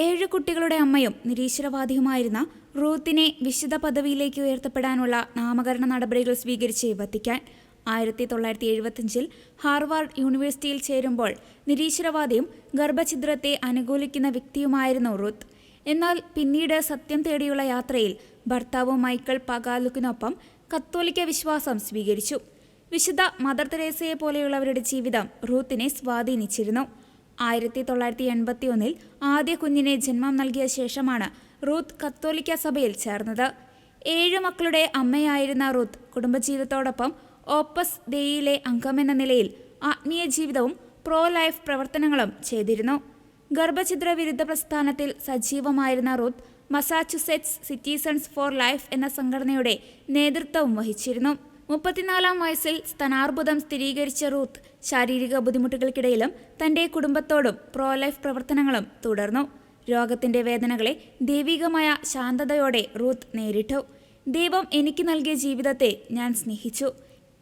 7 കുട്ടികളുടെ അമ്മയും നിരീശ്വരവാദിയുമായിരുന്ന റൂത്തിനെ വിശുദ്ധ പദവിയിലേക്ക് ഉയർത്തപ്പെടാനുള്ള നാമകരണ നടപടികൾ സ്വീകരിച്ച് വത്തിക്കാൻ. 1975 ഹാർവാർഡ് യൂണിവേഴ്സിറ്റിയിൽ ചേരുമ്പോൾ നിരീശ്വരവാദിയും ഗർഭഛിദ്രത്തെ അനുകൂലിക്കുന്ന വ്യക്തിയുമായിരുന്നു റൂത്ത്. എന്നാൽ പിന്നീട് സത്യം തേടിയുള്ള യാത്രയിൽ ഭർത്താവ് മൈക്കൽ പഗാലുക്കിനൊപ്പം കത്തോലിക്ക വിശ്വാസം സ്വീകരിച്ചു. വിശുദ്ധ മദർ തെരേസയെ പോലെയുള്ളവരുടെ ജീവിതം റൂത്തിനെ സ്വാധീനിച്ചിരുന്നു. 1981 ആദ്യ കുഞ്ഞിനെ ജന്മം നൽകിയ ശേഷമാണ് റൂത്ത് കത്തോലിക്ക സഭയിൽ ചേർന്നത്. 7 മക്കളുടെ അമ്മയായിരുന്ന റൂത്ത് കുടുംബജീവിതത്തോടൊപ്പം ഓപ്പസ് ഡെയിയിലെ അംഗമെന്ന നിലയിൽ ആത്മീയ ജീവിതവും പ്രോ ലൈഫ് പ്രവർത്തനങ്ങളും ചെയ്തിരുന്നു. ഗർഭഛിദ്ര വിരുദ്ധ പ്രസ്ഥാനത്തിൽ സജീവമായിരുന്ന Ruth Massachusetts citizens for life എന്ന സംഘടനയുടെ നേതൃത്വവും വഹിച്ചിരുന്നു. 34-ാം വയസ്സിൽ സ്തനാർബുദം സ്ഥിരീകരിച്ച റൂത്ത് ശാരീരിക ബുദ്ധിമുട്ടുകൾക്കിടയിലും തന്റെ കുടുംബത്തോടും പ്രോ ലൈഫ് പ്രവർത്തനങ്ങളും തുടർന്നു. രോഗത്തിന്റെ വേദനകളെ ദൈവികമായ ശാന്തതയോടെ റൂത്ത് നേരിട്ടു. ദൈവം എനിക്ക് നൽകിയ ജീവിതത്തെ ഞാൻ സ്നേഹിച്ചു.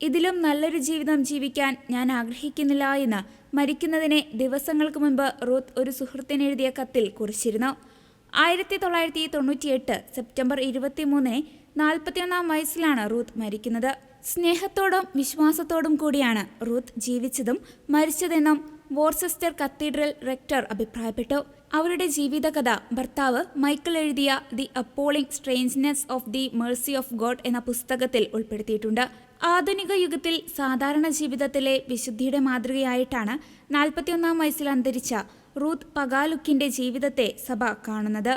ഇതിലും നല്ലൊരു ജീവിതം ജീവിക്കാൻ ഞാൻ ആഗ്രഹിക്കുന്നില്ല എന്ന് മരിക്കുന്നതിന് ദിവസങ്ങൾക്ക് മുൻപ് റൂത്ത് ഒരു സുഹൃത്തിനെഴുതിയ കത്തിൽ കുറിച്ചിരുന്നു. 1998 സെപ്റ്റംബർ 23 41-ാം വയസ്സിലാണ് റൂത്ത് മരിക്കുന്നത്. സ്നേഹത്തോടും വിശ്വാസത്തോടും കൂടിയാണ് റൂത്ത് ജീവിച്ചതും മരിച്ചതെന്നും വോർസെസ്റ്റർ കത്തീഡ്രൽ റെക്ടർ അഭിപ്രായപ്പെട്ടു. അവരുടെ ജീവിതകഥ ഭർത്താവ് മൈക്കിൾ എഴുതിയ the appalling strangeness of the mercy of God എന്ന പുസ്തകത്തിൽ ഉൾപ്പെടുത്തിയിട്ടുണ്ട്. ആധുനിക യുഗത്തിൽ സാധാരണ ജീവിതത്തിലെ വിശുദ്ധിയുടെ മാതൃകയായിട്ടാണ് 41-ാം വയസ്സിൽ അന്തരിച്ച റൂത്ത് പഗാലുക്കിന്റെ ജീവിതത്തെ സഭ കാണുന്നത്.